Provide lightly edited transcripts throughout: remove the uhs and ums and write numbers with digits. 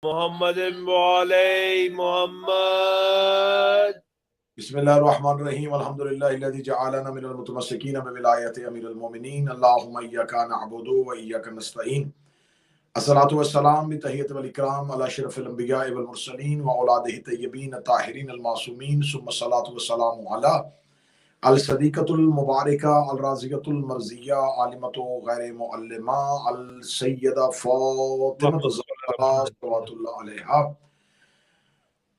محمد وعلي محمد. بسم الله الرحمن الرحيم الحمد لله الذي جعلنا من المتمسكين بولاية أمير المؤمنين اللهم إياك نعبد وإياك نستعين الصلاة والسلام بتحية والإكرام على أشرف الأنبياء والمرسلين وأولاده الطيبين الطاهرين المعصومين ثم الصلاة والسلام على الصديقة المباركة الرازية المرزية عالمة غير معلمة السيدة فاطمة الزهراء صلوات الله عليها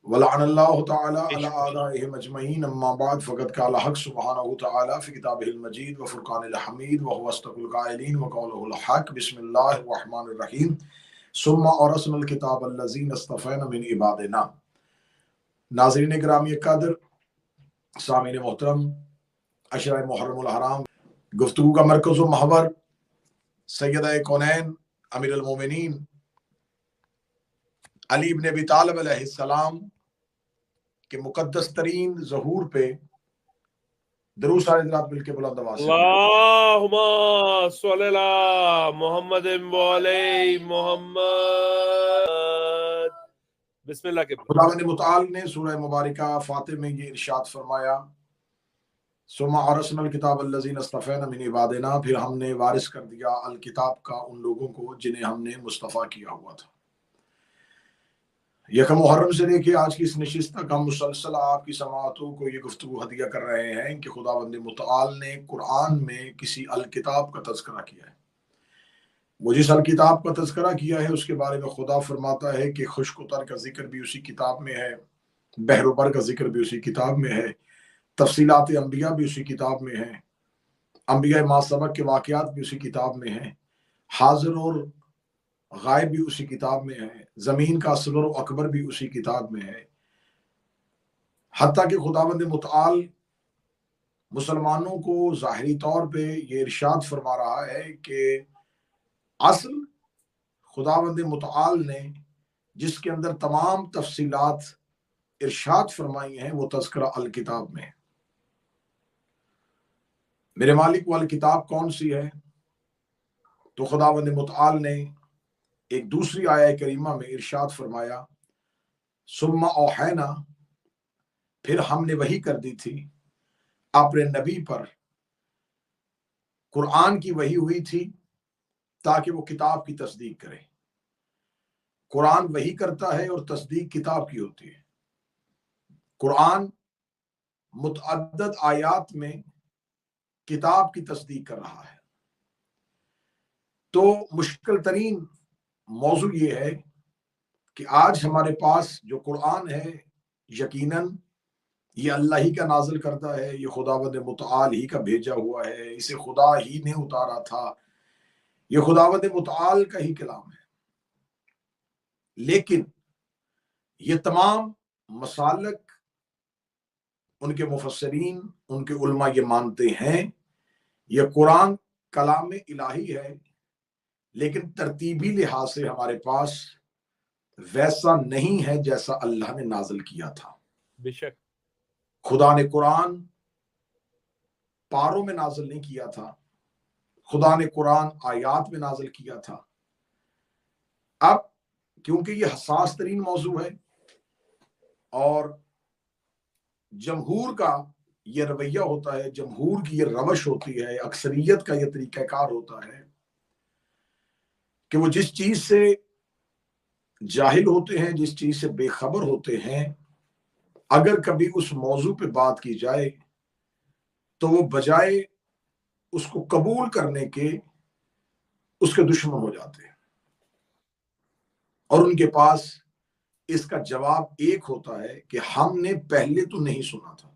ولعن الله تعالى على أعدائهم أجمعين أما بعد فقد قال الحق سبحانه وتعالى في كتابه المجيد وفرقان الحميد وهو أصدق القائلين وقوله الحق بسم الله الرحمن الرحيم ثم أورثنا الكتاب الذين اصطفينا من عبادنا. ناظرین گرامی قدر، سامعین محترم، عشرہ محرم الحرام گفتگو کا مرکز و محور سیدہ کونین امیر المومنین علی بن ابی طالب علیہ السلام کے مقدس ترین ظہور پہ درود سارے حضرات مل کے بلند آواز سے اللہم صلی علی محمد وعلی محمد. بسم اللہ کے خداوند متعال نے سورہ مبارکہ فاتح میں یہ ارشاد فرمایا ثم اورثنا الکتاب الذین اصطفینا من عبادنا، پھر ہم نے وارث کر دیا الکتاب کا ان لوگوں کو جنہیں ہم نے مصطفیٰ کیا ہوا تھا. یکم محرم سے لے کے آج کی اس نشست تک ہم مسلسل آپ کی سماعتوں کو یہ گفتگو ہدیہ کر رہے ہیں کہ خداوند متعال نے قرآن میں کسی الکتاب کا تذکرہ کیا ہے. وہ جس الکتاب کا تذکرہ کیا ہے اس کے بارے میں خدا فرماتا ہے کہ خشک و تر کا ذکر بھی اسی کتاب میں ہے، بحر و بر کا ذکر بھی اسی کتاب میں ہے، تفصیلات انبیاء بھی اسی کتاب میں ہیں، انبیاء ما سبق کے واقعات بھی اسی کتاب میں ہیں، حاضر اور غائب بھی اسی کتاب میں ہے، زمین کا اصغر و اکبر بھی اسی کتاب میں ہے. حتیٰ کہ خداوند متعال مسلمانوں کو ظاہری طور پہ یہ ارشاد فرما رہا ہے کہ اصل خداوند متعال نے جس کے اندر تمام تفصیلات ارشاد فرمائی ہیں وہ تذکرہ الکتاب میں ہے. میرے مالک وہ الکتاب کون سی ہے؟ تو خداوند متعال نے ایک دوسری آیہ کریمہ میں ارشاد فرمایا ثم اوحینا، پھر ہم نے وحی کر دی تھی اپنے نبی پر. قرآن کی وحی ہوئی تھی تاکہ وہ کتاب کی تصدیق کرے. قرآن وحی کرتا ہے اور تصدیق کتاب کی ہوتی ہے. قرآن متعدد آیات میں کتاب کی تصدیق کر رہا ہے. تو مشکل ترین موضوع یہ ہے کہ آج ہمارے پاس جو قرآن ہے یقیناً یہ اللہ ہی کا نازل کرتا ہے، یہ خداوند متعال ہی کا بھیجا ہوا ہے، اسے خدا ہی نے اتارا تھا، یہ خداوند متعال کا ہی کلام ہے. لیکن یہ تمام مسالک ان کے مفسرین، ان کے علماء یہ مانتے ہیں یہ قرآن کلام الہی ہے، لیکن ترتیبی لحاظ سے ہمارے پاس ویسا نہیں ہے جیسا اللہ نے نازل کیا تھا. بے شک خدا نے قرآن پاروں میں نازل نہیں کیا تھا، خدا نے قرآن آیات میں نازل کیا تھا. اب کیونکہ یہ حساس ترین موضوع ہے اور جمہور کا یہ رویہ ہوتا ہے، جمہور کی یہ روش ہوتی ہے، اکثریت کا یہ طریقہ کار ہوتا ہے کہ وہ جس چیز سے جاہل ہوتے ہیں، جس چیز سے بے خبر ہوتے ہیں، اگر کبھی اس موضوع پہ بات کی جائے تو وہ بجائے اس کو قبول کرنے کے اس کے دشمن ہو جاتے ہیں، اور ان کے پاس اس کا جواب ایک ہوتا ہے کہ ہم نے پہلے تو نہیں سنا تھا.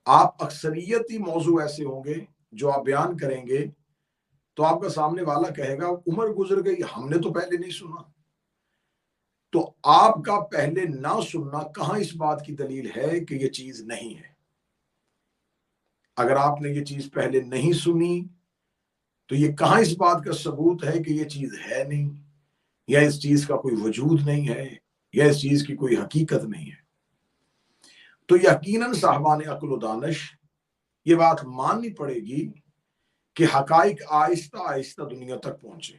آپ اکثریتی موضوع ایسے ہوں گے جو آپ بیان کریں گے تو آپ کا سامنے والا کہے گا عمر گزر گئی، ہم نے تو پہلے نہیں سنا. تو آپ کا پہلے نہ سننا کہاں اس بات کی دلیل ہے کہ یہ چیز نہیں ہے؟ اگر آپ نے یہ چیز پہلے نہیں سنی تو یہ کہاں اس بات کا ثبوت ہے کہ یہ چیز ہے نہیں، یا اس چیز کا کوئی وجود نہیں ہے، یا اس چیز کی کوئی حقیقت نہیں ہے؟ تو یقیناً صاحبان عقل و دانش یہ بات ماننی پڑے گی کہ حقائق آہستہ آہستہ دنیا تک پہنچے.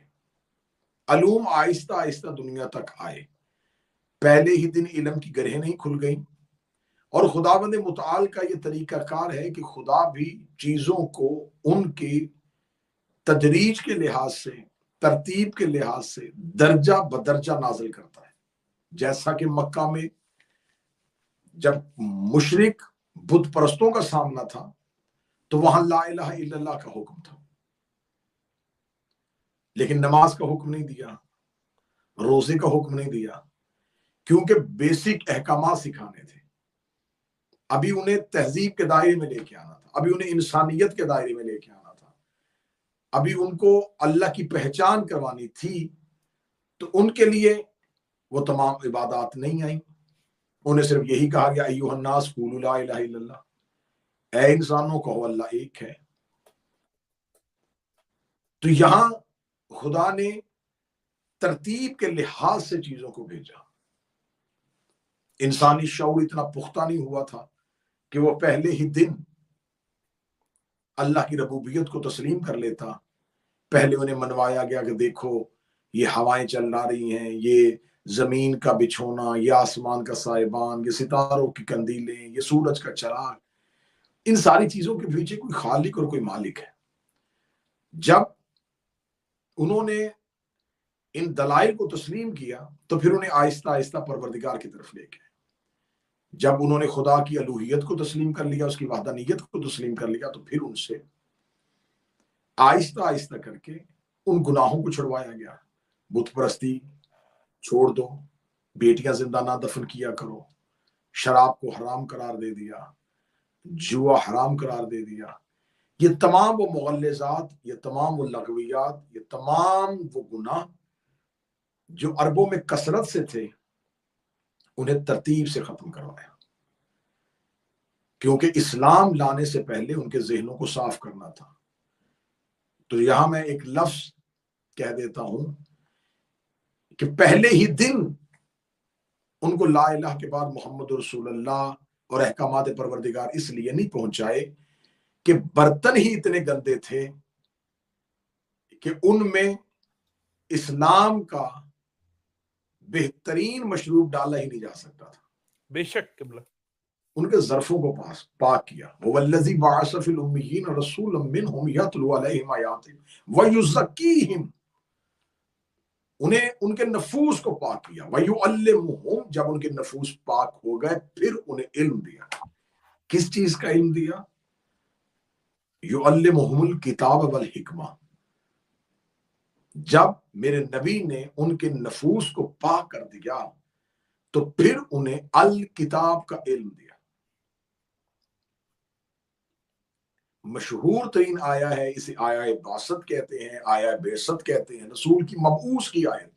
علوم آہستہ آہستہ دنیا تک آئے، پہلے ہی دن علم کی گرہیں نہیں کھل گئیں، اور خداوند متعال کا یہ طریقہ کار ہے کہ خدا بھی چیزوں کو ان کی تدریج کے لحاظ سے، ترتیب کے لحاظ سے درجہ بدرجہ نازل کرتا ہے۔ جیسا کہ مکہ میں جب مشرک بت پرستوں کا سامنا تھا تو وہاں لا الہ الا اللہ کا حکم تھا، لیکن نماز کا حکم نہیں دیا، روزے کا حکم نہیں دیا، کیونکہ بیسک احکامات سکھانے تھے۔ ابھی انہیں تہذیب کے دائرے میں لے کے آنا تھا، ابھی انہیں انسانیت کے دائرے میں لے کے آنا تھا، ابھی ان کو اللہ کی پہچان کروانی تھی، تو ان کے لیے وہ تمام عبادات نہیں آئیں۔ انہیں صرف یہی کہا گیا ایھا الناس قولوا لا الہ الا اللہ، اے انسانوں کہو اللہ ایک ہے۔ تو یہاں خدا نے ترتیب کے لحاظ سے چیزوں کو بھیجا۔ انسانی شعور اتنا پختہ نہیں ہوا تھا کہ وہ پہلے ہی دن اللہ کی ربوبیت کو تسلیم کر لیتا۔ پہلے انہیں منوایا گیا کہ دیکھو یہ ہوائیں چل رہی ہیں، یہ زمین کا بچھونا، یہ آسمان کا سائبان، یہ ستاروں کی کندیلیں، یہ سورج کا چراغ، ان ساری چیزوں کے پیچھے کوئی خالق اور کوئی مالک ہے۔ جب انہوں نے ان دلائل کو تسلیم کیا تو پھر انہیں آہستہ آہستہ پروردگار کی طرف لے گئے۔ جب انہوں نے خدا کی الوہیت کو تسلیم کر لیا، اس کی وحدانیت کو تسلیم کر لیا، تو پھر ان سے آہستہ آہستہ کر کے ان گناہوں کو چھڑوایا گیا۔ بت پرستی چھوڑ دو، بیٹیاں زندہ نہ دفن کیا کرو، شراب کو حرام قرار دے دیا، جوا حرام قرار دے دیا۔ یہ تمام وہ مغلظات، یہ تمام وہ لغویات، یہ تمام وہ گناہ جو عربوں میں کثرت سے تھے، انہیں ترتیب سے ختم کروایا، کیونکہ اسلام لانے سے پہلے ان کے ذہنوں کو صاف کرنا تھا۔ تو یہاں میں ایک لفظ کہہ دیتا ہوں کہ پہلے ہی دن ان کو لا الہ کے بعد محمد رسول اللہ اور احکامات پروردگار اس لیے نہیں پہنچائے کہ برتن ہی اتنے گندے تھے کہ ان میں اسلام کا بہترین مشروب ڈالا ہی نہیں جا سکتا تھا۔ بے شک قبلہ، ان کے ظرفوں کو پاک کیا۔ وَالَّذِي بَعَثَ فِي الْأُمِّيِّينَ رَسُولًا مِّنْهُمْ يَتْلُو عَلَيْهِمْ آيَاتِهِ وَيُزَكِّيهِمْ، انہیں ان کے نفوس کو پاک کیا۔ وَيُعَلِّمُهُمْ، جب ان کے نفوس پاک ہو گئے پھر انہیں علم دیا۔ کس چیز کا علم دیا؟ يُعَلِّمُهُمُ الْكِتَابَ وَالْحِکمَةَ، جب میرے نبی نے ان کے نفوس کو پاک کر دیا تو پھر انہیں الکتاب کا علم دیا۔ مشہور ترین آیا ہے، اسے آیا بعثت کہتے ہیں، آیا بعثت کہتے ہیں، رسول کی مبعوث کی آیت۔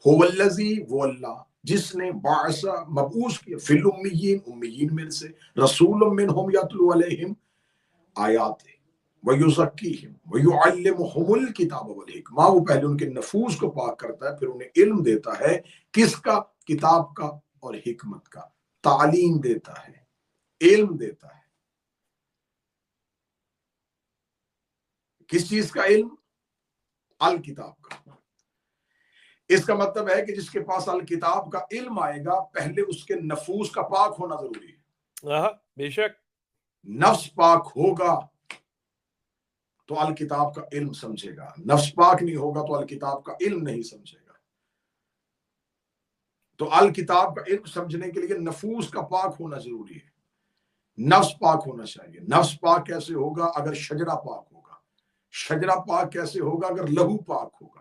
هو الذی، وہ اللہ جس نے بعث مبعوث کیا، فی الامیین، امیین میں سے، رسول منہم یتلو علیہم آیات وَيُزَكِّيهِمْ وَيُعَلِّمُهُمُ الْكِتَابَ وَالْحِکْمَةَ، وہ پہلے ان کے نفوس کو پاک کرتا ہے، پھر انہیں علم دیتا ہے، کس کا؟ کتاب کا اور حکمت کا، تعلیم دیتا ہے، علم دیتا ہے۔ کس چیز کا علم؟ الکتاب کا۔ اس کا مطلب ہے کہ جس کے پاس الکتاب کا علم آئے گا، پہلے اس کے نفوس کا پاک ہونا ضروری ہے۔ بے شک، نفس پاک ہوگا تو الکتاب کا علم سمجھے گا، نفس پاک نہیں ہوگا تو الکتاب کا علم نہیں سمجھے گا۔ تو الکتاب کا علم سمجھنے کے لیے نفوس کا پاک ہونا ضروری ہے، نفس پاک ہونا چاہیے۔ نفس پاک کیسے ہوگا؟ اگر شجرہ پاک ہوگا۔ شجرہ پاک کیسے ہوگا؟ اگر لہو پاک ہوگا۔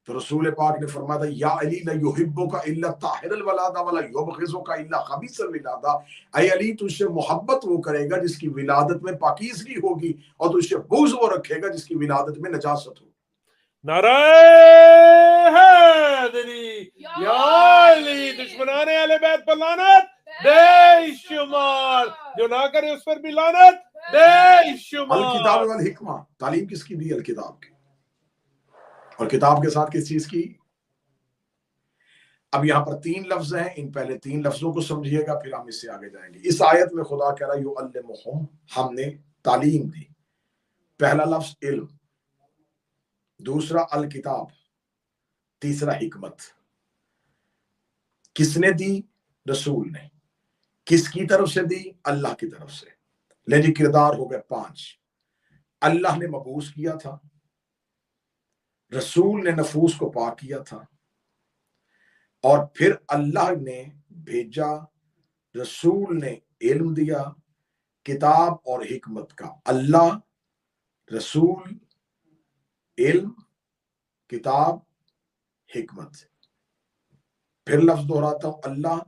تو رسول پاک نے فرمایا تھا یا علی لا یحبک الا طاہر الولادہ ولا یبغضک الا خبیث الولادہ، اے علی تجھ سے محبت وہ کرے گا جس کی ولادت میں پاکیزگی ہوگی، اور تجھ سے بغض وہ رکھے گا جس کی ولادت میں نجاست ہو۔ نعرہ حیدری یا علی، دشمنان اہل بیت پر لعنت بے شمار، جو نہ کرے اس پر بھی لعنت بے شمار۔ الکتاب والحکمہ، تعلیم کس کی دی؟ الکتاب کی۔ اور کتاب کے ساتھ کس چیز کی؟ اب یہاں پر 3 لفظ ہیں، ان پہلے 3 لفظوں کو سمجھیے گا، پھر ہم اس سے آگے جائیں گے۔ اس آیت میں خدا کہہ رہا ہے یعلمہم، ہم نے تعلیم دی۔ پہلا لفظ علم، دوسرا الکتاب، تیسرا حکمت کس نے دی؟ رسول نے. کس کی طرف سے دی؟ اللہ کی طرف سے. لیکن کردار ہو گئے 5. اللہ نے مبعوث کیا تھا، رسول نے نفوس کو پاک کیا تھا، اور پھر اللہ نے بھیجا، رسول نے علم دیا کتاب اور حکمت کا. اللہ، رسول، علم، کتاب، حکمت. پھر لفظ دہراتا ہوں، اللہ،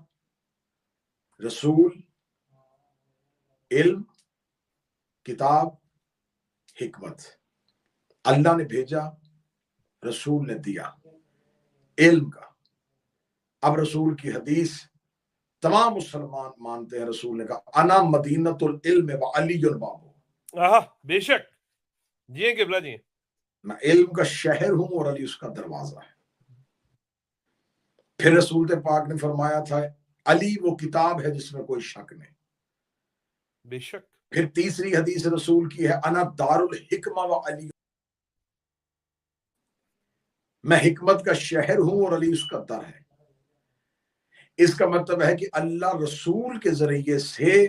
رسول، علم، کتاب، حکمت. اللہ نے بھیجا، رسول نے دیا علم کا. اب رسول کی حدیث تمام مسلمان مانتے ہیں، رسول نے کہا انا مدینۃ العلم و علی بابو. بے شک. جی قبلہ جی. میں علم کا شہر ہوں اور علی اس کا دروازہ ہے. پھر رسول پاک نے فرمایا تھا علی وہ کتاب ہے جس میں کوئی شک نہیں. بے شک. پھر تیسری حدیث رسول کی ہے انا دار الحکمہ و علی، میں حکمت کا شہر ہوں اور علی اس کا در ہے. اس کا مطلب ہے کہ اللہ رسول کے ذریعے سے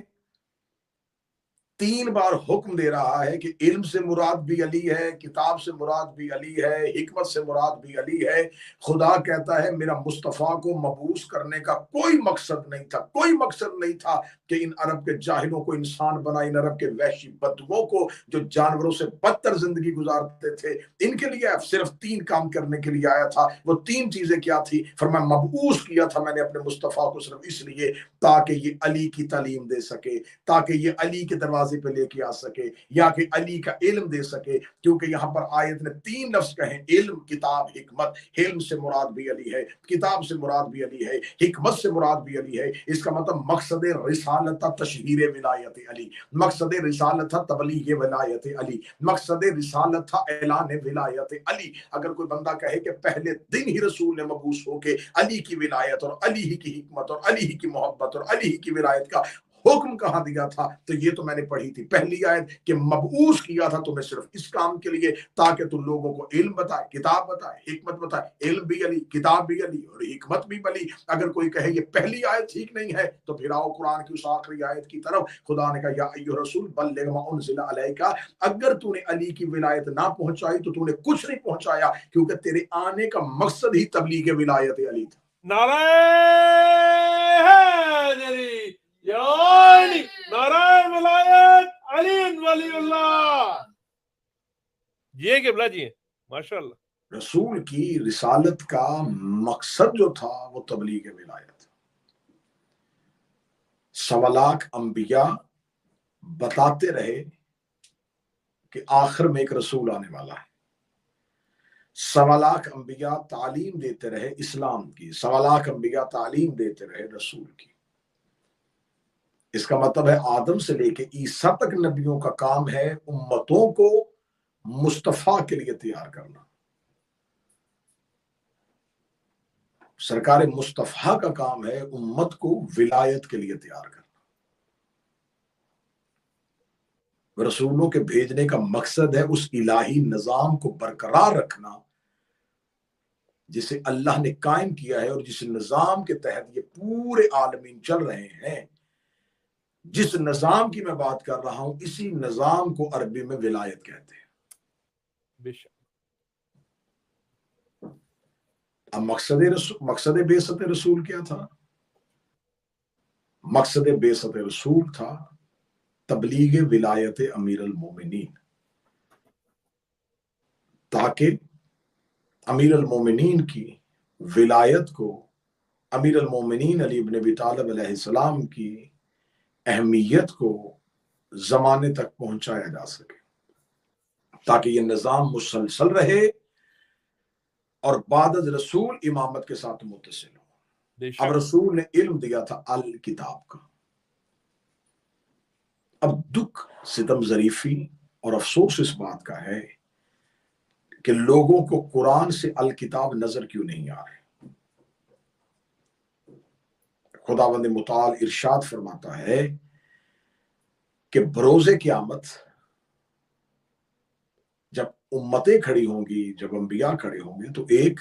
3 بار حکم دے رہا ہے کہ علم سے مراد بھی علی ہے، کتاب سے مراد بھی علی ہے، حکمت سے مراد بھی علی ہے. خدا کہتا ہے میرا مصطفیٰ کو مبعوث کرنے کا کوئی مقصد نہیں تھا، کوئی مقصد نہیں تھا کہ ان عرب کے جاہلوں کو انسان بنا، ان عرب کے وحشی بدوؤں کو جو جانوروں سے بدتر زندگی گزارتے تھے، ان کے لیے صرف 3 کام کرنے کے لیے آیا تھا. وہ 3 چیزیں کیا تھی؟ فرمایا مبعوث کیا تھا میں نے اپنے مصطفیٰ کو صرف اس لیے تاکہ یہ علی کی تعلیم دے سکے، تاکہ یہ علی کے دروازے پہ لے کے آ سکے، یا کہ علی کا علم دے سکے. کیونکہ یہاں پر آیت نے 3 لفظ کہیں، علم، کتاب، حکمت. علم سے مراد بھی علی ہے، کتاب سے مراد بھی علی ہے، حکمت سے مراد بھی علی ہے. اس کا مطلب مقصد رسالت تشہیر ولایت علی، مقصد رسالت تبلیغ ولایت علی، مقصد رسالت اعلان ولایت علی. اگر کوئی بندہ کہے کہ پہلے دن ہی رسول نے مبعوث ہو کے علی کی ولایت اور علی ہی کی حکمت اور علی ہی کی محبت اور علی ہی کی ولایت کا حکم کہاں دیا تھا، تو یہ تو میں نے پڑھی تھی پہلی آیت کہ مبعوث کیا تھا تمہیں صرف اس کام کے لیے تاکہ تم لوگوں کو علم بتائے، کتاب بتائے، حکمت بتائے. علم بھی علی، کتاب بھی علی اور حکمت بھی علی. اگر کوئی کہے یہ پہلی آیت ٹھیک نہیں ہے تو پھر آؤ قرآن کی اس آخری آیت کی طرف. خدا نے کہا یا ایھا رسول بلغ ما انزل الیک، اگر تو نے علی کی ولایت نہ پہنچائی تو تو نے کچھ نہیں پہنچایا، کیونکہ تیرے آنے کا مقصد ہی تبلیغ ولایت علی تھا. نعرہ حیدری یا علی، نعرہ ولایت علی ولی اللہ. یہ قبلہ جی ماشاءاللہ. رسول کی رسالت کا مقصد جو تھا وہ تبلیغ ولایت. 1.25 لاکھ انبیاء بتاتے رہے کہ آخر میں ایک رسول آنے والا ہے. 1.25 لاکھ انبیاء تعلیم دیتے رہے اسلام کی، 1.25 لاکھ انبیاء تعلیم دیتے رہے رسول کی. اس کا مطلب ہے آدم سے لے کے عیسیٰ تک نبیوں کا کام ہے امتوں کو مصطفیٰ کے لیے تیار کرنا. سرکار مصطفیٰ کا کام ہے امت کو ولایت کے لیے تیار کرنا. رسولوں کے بھیجنے کا مقصد ہے اس الہی نظام کو برقرار رکھنا جسے اللہ نے قائم کیا ہے اور جس نظام کے تحت یہ پورے عالمین چل رہے ہیں. جس نظام کی میں بات کر رہا ہوں اسی نظام کو عربی میں ولایت کہتے ہیں. بے شک. اب مقصد بعثت رسول کیا تھا؟ مقصد بعثت رسول تھا تبلیغ ولایت امیر المومنین، تاکہ امیر المومنین کی ولایت کو، امیر المومنین علی بن ابی طالب علیہ السلام کی اہمیت کو زمانے تک پہنچایا جا سکے، تاکہ یہ نظام مسلسل رہے اور بعد از رسول امامت کے ساتھ متصل ہو. اب رسول نے علم دیا تھا الکتاب کا. اب دکھ، ستم، ظریفی اور افسوس اس بات کا ہے کہ لوگوں کو قرآن سے الکتاب نظر کیوں نہیں آ رہے. خداوند متعال ارشاد فرماتا ہے کہ بروز قیامت جب امتیں کھڑی ہوں گی، جب انبیاء کھڑے ہوں گے، تو ایک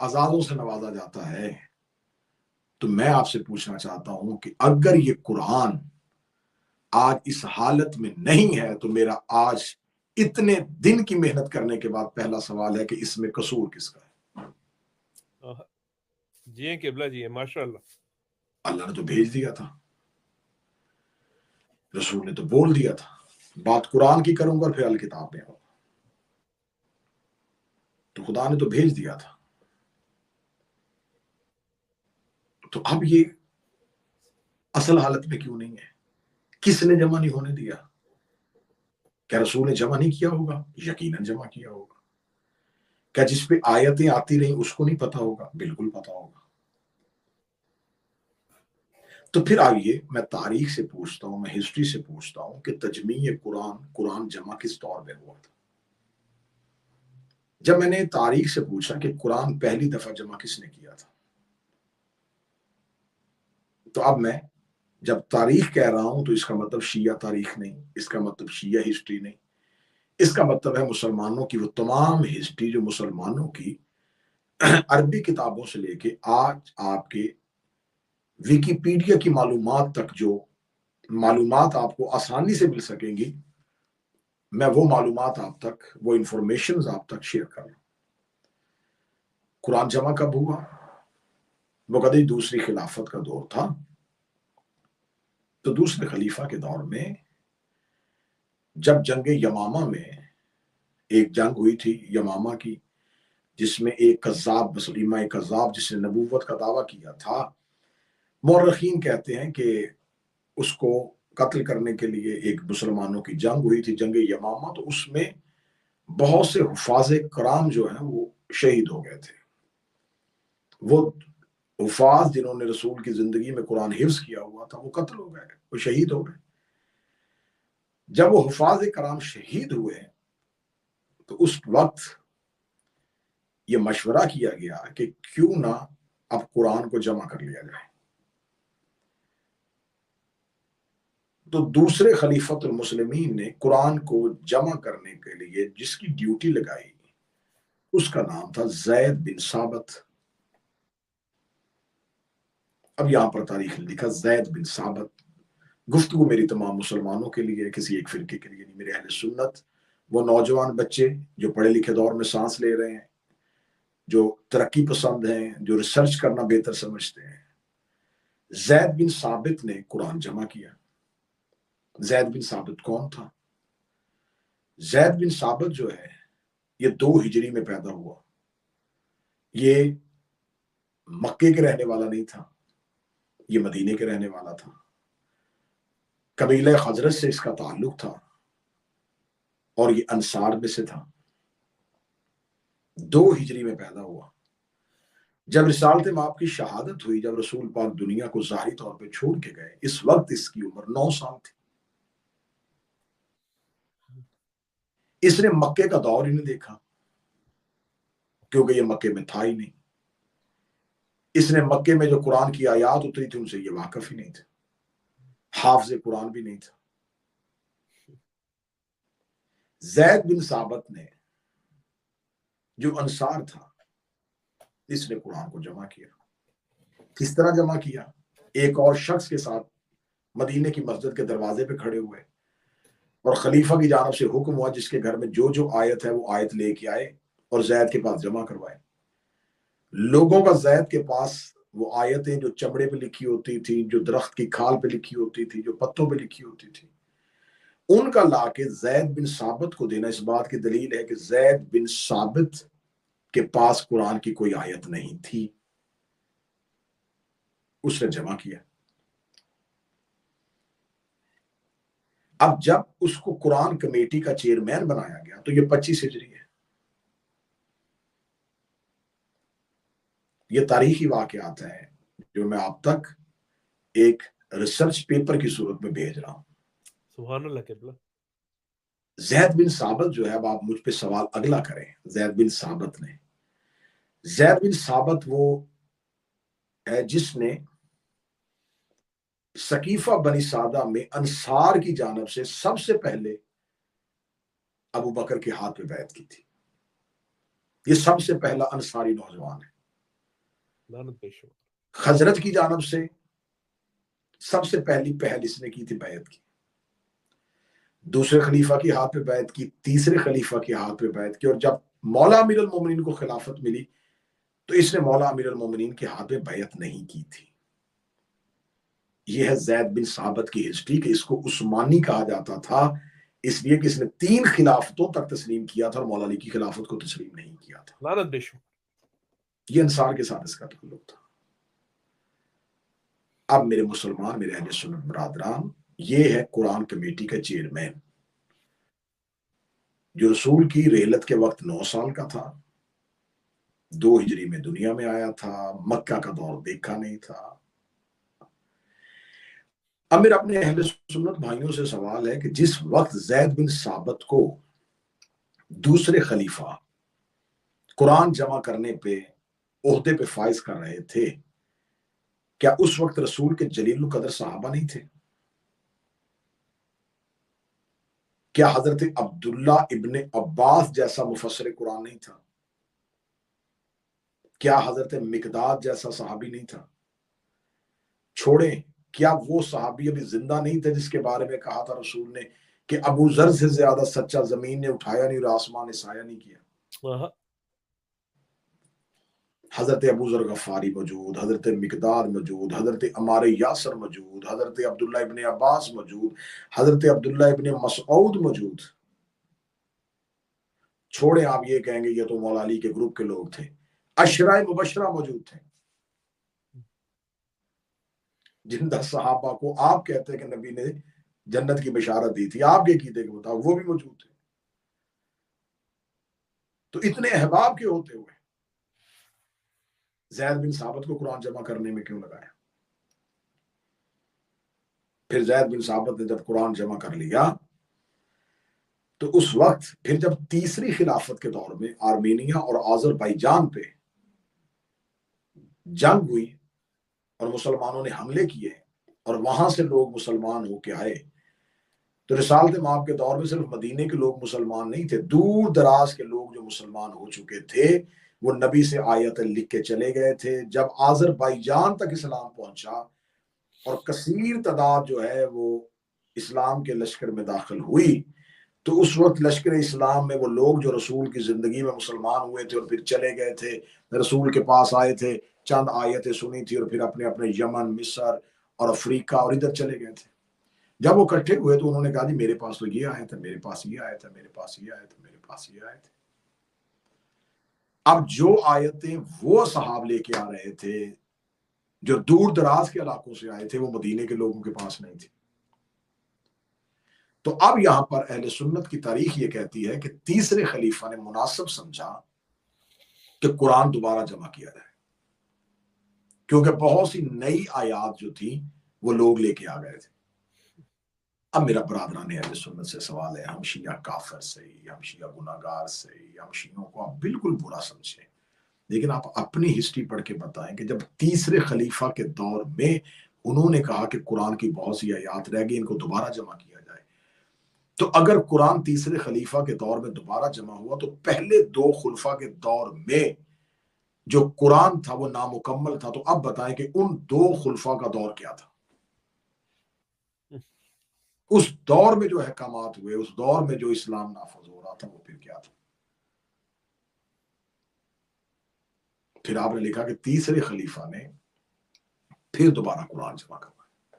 آزادوں سے نوازا جاتا ہے. تو میں آپ سے پوچھنا چاہتا ہوں کہ اگر یہ قرآن آج اس حالت میں نہیں ہے تو میرا آج اتنے دن کی محنت کرنے کے بعد پہلا سوال ہے کہ اس میں قصور کس کا ہے؟ جی ہیں قبلہ جی ہیں، ماشاء اللہ. اللہ نے تو بھیج دیا تھا، رسول نے تو بول دیا تھا، بات قرآن کی کروں گا اور پھر الکتاب میں آؤں. تو خدا نے تو بھیج دیا تھا. تو اب یہ اصل حالت میں کیوں نہیں ہے؟ کس نے جمع نہیں ہونے دیا؟ کیا رسول نے جمع نہیں کیا ہوگا؟ یقیناً جمع کیا ہوگا. کیا جس پہ آیتیں آتی رہیں اس کو نہیں پتا ہوگا؟ بالکل پتا ہوگا. تو پھر آئیے میں تاریخ سے پوچھتا ہوں، میں ہسٹری سے پوچھتا ہوں کہ تجمیع قرآن جمع کس دور میں ہوا تھا؟ جب میں نے تاریخ سے پوچھا کہ قرآن پہلی دفعہ جمع کس نے کیا تھا، تو اب میں جب تاریخ کہہ رہا ہوں تو اس کا مطلب شیعہ تاریخ نہیں، اس کا مطلب شیعہ ہسٹری نہیں، اس کا مطلب ہے مسلمانوں کی وہ تمام ہسٹری جو مسلمانوں کی عربی کتابوں سے لے کے آج آپ کے ویکیپیڈیا کی معلومات تک جو معلومات آپ کو آسانی سے مل سکیں گی، میں وہ معلومات آپ تک، وہ انفارمیشنز آپ تک شیئر کر رہا ہوں. قرآن جمع کب ہوا؟ وہ کدی دوسری خلافت کا دور تھا. تو دوسرے خلیفہ کے دور میں جب جنگ یمامہ میں ایک جنگ ہوئی تھی یمامہ کی، جس میں ایک کذاب مسلمہ کذاب جس نے نبوت کا دعویٰ کیا تھا، مورخین کہتے ہیں کہ اس کو قتل کرنے کے لیے ایک مسلمانوں کی جنگ ہوئی تھی، جنگ یمامہ. تو اس میں بہت سے حفاظ کرام جو ہیں وہ شہید ہو گئے تھے. وہ حفاظ جنہوں نے رسول کی زندگی میں قرآن حفظ کیا ہوا تھا وہ قتل ہو گئے، وہ شہید ہو گئے. جب وہ حفاظ کرام شہید ہوئے تو اس وقت یہ مشورہ کیا گیا کہ کیوں نہ اب قرآن کو جمع کر لیا جائے. تو دوسرے خلیفۃ المسلمین نے قرآن کو جمع کرنے کے لیے جس کی ڈیوٹی لگائی اس کا نام تھا زید بن ثابت. اب یہاں پر تاریخ نے لکھا زید بن ثابت. گفتگو میری تمام مسلمانوں کے لیے، کسی ایک فرقے کے لیے نہیں، میرے اہل سنت، وہ نوجوان بچے جو پڑھے لکھے دور میں سانس لے رہے ہیں، جو ترقی پسند ہیں، جو ریسرچ کرنا بہتر سمجھتے ہیں. زید بن ثابت نے قرآن جمع کیا. زید بن ثابت کون تھا؟ زید بن ثابت جو ہے یہ 2 ہجری میں پیدا ہوا. یہ مکے کے رہنے والا نہیں تھا، یہ مدینے کے رہنے والا تھا. قبیلہ خزرج سے اس کا تعلق تھا اور یہ انصار میں سے تھا. 2 ہجری میں پیدا ہوا. جب رسالت مآب کی شہادت ہوئی، جب رسول پاک دنیا کو ظاہری طور پہ چھوڑ کے گئے، اس وقت اس کی عمر 9 سال تھی. اس نے مکے کا دور ہی نہیں دیکھا کیونکہ یہ مکے میں تھا ہی نہیں. اس نے مکے میں جو قرآن کی آیات اتری تھی ان سے یہ واقف ہی نہیں تھا، حافظ قرآن بھی نہیں تھا. زید بن ثابت نے جو انصار تھا اس نے قرآن کو جمع کیا. کس طرح جمع کیا؟ ایک اور شخص کے ساتھ مدینے کی مسجد کے دروازے پہ کھڑے ہوئے اور خلیفہ کی جانب سے حکم ہوا جس کے گھر میں جو آیت ہے وہ آیت لے کے آئے اور زید کے پاس جمع کروائے. لوگوں کا زید کے پاس وہ آیتیں جو چمڑے پہ لکھی ہوتی تھی، جو درخت کی کھال پہ لکھی ہوتی تھی، جو پتوں پہ لکھی ہوتی تھی، ان کا لا کے زید بن ثابت کو دینا اس بات کی دلیل ہے کہ زید بن ثابت کے پاس قرآن کی کوئی آیت نہیں تھی. اس نے جمع کیا. اب جب اس کو قرآن کمیٹی کا چیئرمین بنایا گیا تو یہ 25 ہجری ہے. یہ تاریخی واقعات ہیں جو میں آپ تک ایک ریسرچ پیپر کی صورت میں بھیج رہا ہوں. سبحان اللہ قبلہ. زید بن ثابت جو ہے، اب آپ مجھ پہ سوال اگلا کریں. زید بن ثابت وہ ہے جس نے سقیفہ بنی سعدہ میں انصار کی جانب سے سب سے پہلے ابو بکر کے ہاتھ پہ بیعت کی تھی. یہ سب سے پہلا انصاری نوجوان ہے. لعنت بے شمار. حضرت کی جانب سے سب سے پہلی پہل اس نے کی تھی بیعت کی، دوسرے خلیفہ کے ہاتھ پہ بیعت کی، تیسرے خلیفہ کے ہاتھ پہ بیعت کی، اور جب مولا امیر المومنین کو خلافت ملی تو اس نے مولا امیر المومنین کے ہاتھ پہ بیعت نہیں کی تھی. یہ ہے زید بن ثابت کی ہسٹری کہ اس کو عثمانی کہا جاتا تھا اس لیے کہ اس نے 3 خلافتوں تک تسلیم کیا تھا اور مولا علی کی خلافت کو تسلیم نہیں کیا تھا. لعنت بے شمار. یہ انصار کے ساتھ اس کا تعلق تھا. اب میرے مسلمان، میرے اہل سنت برادران، یہ ہے قرآن کمیٹی کا چیئرمین جو رسول کی رحلت کے وقت 9 سال کا تھا، 2 ہجری میں دنیا میں آیا تھا، مکہ کا دور دیکھا نہیں تھا. اب میرا اپنے اہل سنت بھائیوں سے سوال ہے کہ جس وقت زید بن ثابت کو دوسرے خلیفہ قرآن جمع کرنے پہ عہدے پہ فائز کر رہے تھے، کیا اس وقت رسول کے جلیل القدر صحابہ نہیں تھے؟ کیا حضرت عبداللہ ابن عباس جیسا مفسر قرآن نہیں تھا؟ کیا حضرت مقداد جیسا صحابی نہیں تھا؟ چھوڑیں، کیا وہ صحابی ابھی زندہ نہیں تھے جس کے بارے میں کہا تھا رسول نے کہ ابو ذر سے زیادہ سچا زمین نے اٹھایا نہیں اور آسمان نے سایہ نہیں کیا؟ حضرت ابو ذر غفاری موجود، حضرت مقداد موجود، حضرت عمار یاسر موجود، حضرت عبداللہ ابن عباس موجود، حضرت عبداللہ ابن مسعود موجود. چھوڑیں آپ یہ کہیں گے یہ تو مولا علی کے گروپ کے لوگ تھے. عشرہ مبشرہ موجود تھے، جن 10 صحابہ کو آپ کہتے ہیں کہ نبی نے جنت کی بشارت دی تھی، آپ کے عقیدے کے بتاؤ، وہ بھی موجود تھے. تو اتنے احباب کے ہوتے ہوئے زید بن ثابت کو قرآن جمع کرنے میں کیوں لگایا؟ پھر زید بن ثابت نے جب قرآن جمع کر لیا تو اس وقت پھر جب تیسری خلافت کے دور میں آرمینیا اور آذربائیجان پہ جنگ ہوئی اور مسلمانوں نے حملے کیے اور وہاں سے لوگ مسلمان ہو کے آئے، تو رسالت مآب کے دور میں صرف مدینے کے لوگ مسلمان نہیں تھے، دور دراز کے لوگ جو مسلمان ہو چکے تھے وہ نبی سے آیتیں لکھ کے چلے گئے تھے. جب آذربائیجان تک اسلام پہنچا اور کثیر تعداد جو ہے وہ اسلام کے لشکر میں داخل ہوئی، تو اس وقت لشکر اسلام میں وہ لوگ جو رسول کی زندگی میں مسلمان ہوئے تھے اور پھر چلے گئے تھے، رسول کے پاس آئے تھے، چند آیتیں سنی تھی اور پھر اپنے اپنے یمن، مصر اور افریقہ اور ادھر چلے گئے تھے. جب وہ اکٹھے ہوئے تو انہوں نے کہا جی میرے پاس تو یہ آیت ہے، میرے پاس یہ آیت ہے، میرے پاس یہ آیت ہے، میرے پاس یہ آیت ہے. اب جو آیتیں وہ صحاب لے کے آ رہے تھے جو دور دراز کے علاقوں سے آئے تھے، وہ مدینے کے لوگوں کے پاس نہیں تھی. تو اب یہاں پر اہل سنت کی تاریخ یہ کہتی ہے کہ تیسرے خلیفہ نے مناسب سمجھا کہ قرآن دوبارہ جمع کیا جائے، کیونکہ بہت سی نئی آیات جو تھی وہ لوگ لے کے آ گئے تھے. اب میرا برادران اہل سنت سے سوال ہے، ہم شیعہ کافر سے، ہم شیعہ گناہگار سے، ہم شیعوں کو آپ بالکل برا سمجھیں، لیکن آپ اپنی ہسٹری پڑھ کے بتائیں کہ جب تیسرے خلیفہ کے دور میں انہوں نے کہا کہ قرآن کی بہت سی آیات رہ گئی، ان کو دوبارہ جمع کیا جائے، تو اگر قرآن تیسرے خلیفہ کے دور میں دوبارہ جمع ہوا تو پہلے 2 خلفاء کے دور میں جو قرآن تھا وہ نامکمل تھا. تو اب بتائیں کہ ان 2 خلفاء کا دور کیا تھا؟ اس دور میں جو احکامات ہوئے، اس دور میں جو اسلام نافذ ہو رہا تھا، وہ پھر کیا تھا؟ پھر آپ نے لکھا کہ تیسرے خلیفہ نے پھر دوبارہ قرآن جمع کروایا.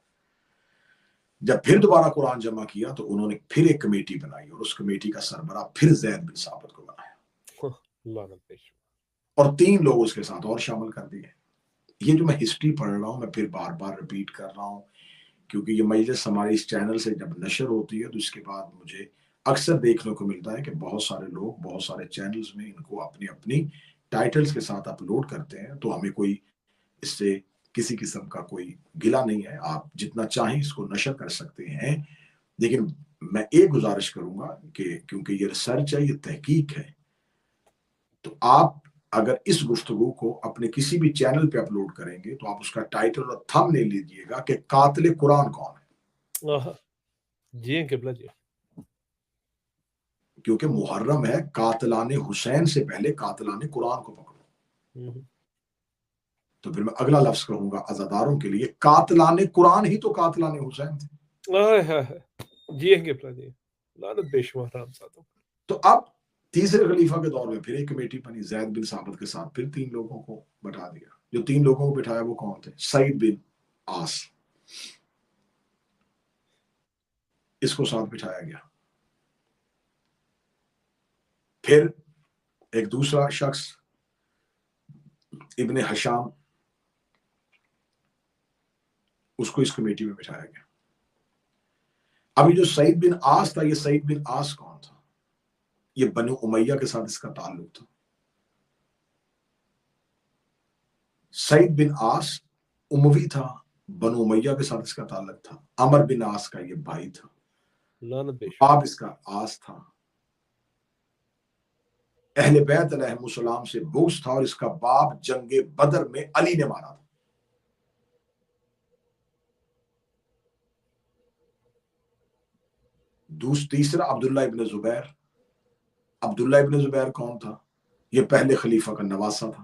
جب پھر دوبارہ قرآن جمع کیا تو انہوں نے پھر ایک کمیٹی بنائی اور اس کمیٹی کا سربراہ پھر زید بن ثابت کو بنایا اور 3 لوگ اس کے ساتھ اور شامل کر دیے. یہ جو میں ہسٹری پڑھ رہا ہوں میں پھر بار بار ریپیٹ کر رہا ہوں کیونکہ یہ مجلس ہمارے اس چینل سے جب نشر ہوتی ہے تو اس کے بعد مجھے اکثر دیکھنے کو ملتا ہے کہ بہت سارے لوگ بہت سارے چینلز میں ان کو اپنی اپنی ٹائٹلز کے ساتھ اپلوڈ کرتے ہیں. تو ہمیں کوئی اس سے کسی قسم کا کوئی گلا نہیں ہے، آپ جتنا چاہیں اس کو نشر کر سکتے ہیں، لیکن میں ایک گزارش کروں گا کہ کیونکہ یہ ریسرچ ہے، یہ تحقیق ہے، تو آپ اگر اس گفتگو کو اپنے کسی بھی چینل پہ اپلوڈ کریں گے تو آپ اس کا ٹائٹل اور تھم لے لیجئے گا کہ قاتل قرآن کون ہے. جی قبلہ جی، کیونکہ محرم ہے، قاتلان حسین سے پہلے قاتلان قرآن کو پکڑو. تو پھر میں اگلا لفظ کہوں گا عزاداروں کے لیے، قاتلان قرآن ہی تو قاتلان حسین تھے۔ جی قبلہ جی، لعنت بے شمار رام ساتھوں۔ تو اب تیسرے خلیفہ کے دور میں پھر ایک کمیٹی بنی، زید بن ثابت کے ساتھ پھر 3 لوگوں کو بٹھا دیا۔ جو 3 لوگوں کو بٹھایا وہ کون تھے؟ سعید بن عاص، اس کو ساتھ بٹھایا گیا۔ پھر ایک دوسرا شخص ابن حشام، اس کو اس کمیٹی میں بٹھایا گیا۔ ابھی جو سعید بن عاص تھا، یہ سعید بن عاص کون تھا؟ یہ بنو امیہ کے ساتھ اس کا تعلق تھا۔ سعید بن عاص اموی تھا، بنو امیہ کے ساتھ اس کا تعلق تھا۔ عمر بن عاص کا یہ بھائی تھا، لعنت بے شمار۔ باپ اس کا عاص تھا۔ اہل بیت علیہ السلام سے بغض تھا، اور اس کا باپ جنگ بدر میں علی نے مارا تھا۔ تیسرا عبداللہ ابن زبیر۔ عبداللہ ابن زبیر کون تھا؟ یہ پہلے خلیفہ کا نواسہ تھا۔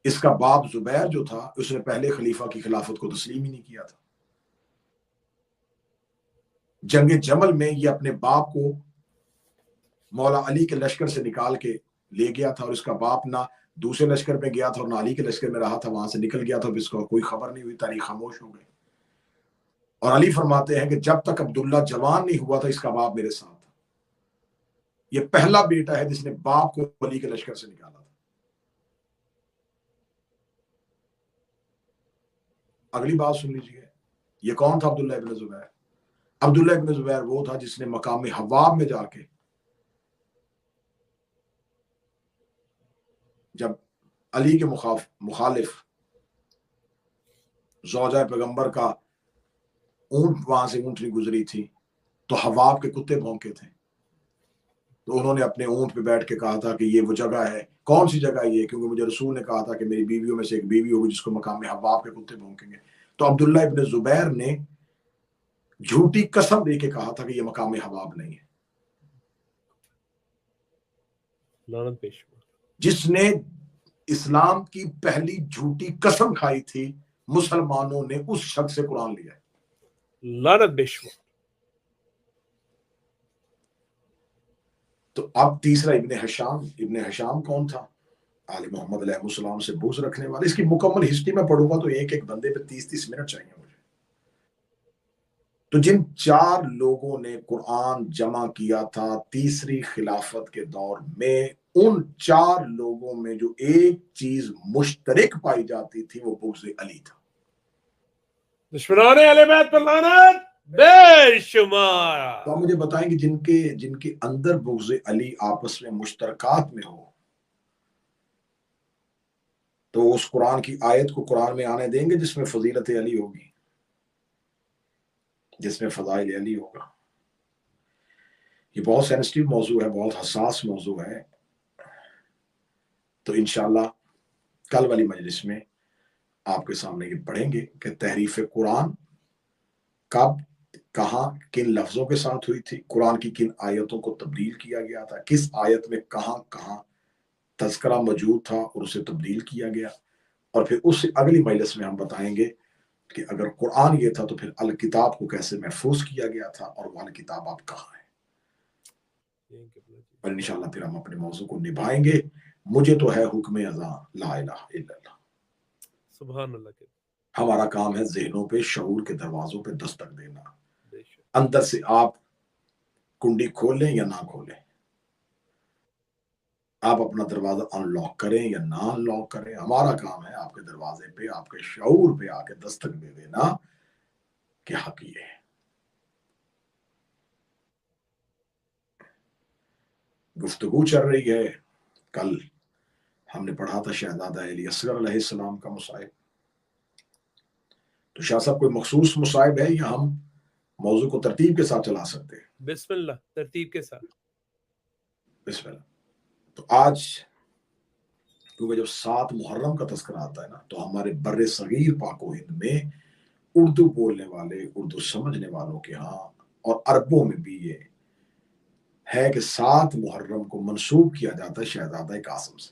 اس کا باپ زبیر جو تھا، اس نے پہلے خلیفہ کی خلافت کو تسلیم ہی نہیں کیا تھا۔ جنگ جمل میں یہ اپنے باپ کو مولا علی کے لشکر سے نکال کے لے گیا تھا، اور اس کا باپ نہ دوسرے لشکر میں گیا تھا اور نہ علی کے لشکر میں رہا تھا، وہاں سے نکل گیا تھا، اس کو کوئی خبر نہیں ہوئی، تاریخ خاموش ہو گئی۔ اور علی فرماتے ہیں کہ جب تک عبداللہ جوان نہیں ہوا تھا، اس کا باپ میرے ساتھ تھا۔ یہ پہلا بیٹا ہے جس نے باپ کو علی کے لشکر سے نکالا تھا۔ اگلی بات سن لیجیے، یہ کون تھا عبداللہ ابن زبیر؟ عبداللہ ابن زبیر وہ تھا جس نے مقام حواب میں جا کے جب علی کے مخالف زوجہ پیغمبر کا اونٹ، وہاں سے اونٹنی گزری تھی تو حواب کے کتے بھونکے تھے، تو انہوں نے اپنے اونٹ پہ بیٹھ کے کہا تھا کہ یہ وہ جگہ ہے۔ کون سی جگہ یہ؟ کیونکہ مجھے رسول نے کہا تھا کہ میری بیویوں میں سے ایک بیوی ہوگی جس کو مقام حواب کے کتے بھونکیں گے۔ تو عبداللہ ابن زبیر نے جھوٹی قسم دے کے کہا تھا کہ یہ مقام حواب نہیں ہے۔ لعنت بے شمار۔ جس نے اسلام کی پہلی جھوٹی قسم کھائی تھی، مسلمانوں نے اس شخص سے قرآن لیا ہے۔ لعنت بے شمار۔ تو اب تیسرا ابن حشام۔ ابن حشام کون تھا؟ آل محمد علیہ السلام سے بغض رکھنے والے۔ اس کی مکمل ہسٹری میں پڑھوں گا تو ایک ایک بندے پہ 30-30 منٹ چاہیے مجھے۔ تو جن 4 لوگوں نے قرآن جمع کیا تھا تیسری خلافت کے دور میں، ان 4 لوگوں میں جو ایک چیز مشترک پائی جاتی تھی وہ بغض علی تھا۔ دشمنان اہل بیت پر لعنت بے شمار۔ تو آپ مجھے بتائیں کہ جن کے اندر بغض علی آپس میں مشترکات میں ہو، تو اس قرآن کی آیت کو قرآن میں آنے دیں گے جس میں فضیلت علی ہوگی، جس میں فضائل علی ہوگا؟ یہ بہت سینسٹیو موضوع ہے، بہت حساس موضوع ہے۔ تو انشاءاللہ کل والی مجلس میں آپ کے سامنے یہ پڑھیں گے کہ تحریف قرآن کب، کہاں، کن لفظوں کے ساتھ ہوئی تھی، قرآن کی کن آیتوں کو تبدیل کیا گیا تھا، کس آیت میں کہاں کہاں تذکرہ موجود تھا اور اسے تبدیل کیا گیا، اور پھر اس سے اگلی مجلس میں ہم بتائیں گے کہ اگر قرآن یہ تھا تو پھر الکتاب کو کیسے محفوظ کیا گیا تھا، اور وہ الکتاب اب کہاں ہے۔ اور انشاءاللہ پھر ہم اپنے موضوع کو نبھائیں گے۔ مجھے تو ہے حکم اذاں لا الہ الا اللہ۔ سبحان اللہ۔ ہمارا کام ہے ذہنوں پہ، شعور کے دروازوں پہ دستک دینا۔ بے شک۔ اندر سے آپ کنڈی کھولیں یا نہ کھولیں، آپ اپنا دروازہ ان لاک کریں یا نہ ان لاک کریں، ہمارا کام ہے آپ کے دروازے پہ، آپ کے شعور پہ آ کے دستک دے دینا کہ حق یہ ہے۔ گفتگو چل رہی ہے، کل ہم نے پڑھا تھا شہزادہ علی اصغر علیہ السلام کا مصائب۔ تو شاہ صاحب کوئی مخصوص مصائب ہے یا ہم موضوع کو ترتیب کے ساتھ چلا سکتے ہیں؟ بسم اللہ، ترتیب کے ساتھ بسم اللہ۔ تو آج کیونکہ جب 7 محرم کا تذکرہ آتا ہے نا، تو ہمارے بر صغیر پاک و ہند میں اردو بولنے والے، اردو سمجھنے والوں کے ہاں اور عربوں میں بھی یہ ہے کہ 7 محرم کو منسوب کیا جاتا ہے شہزادہ قاسم سے۔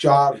4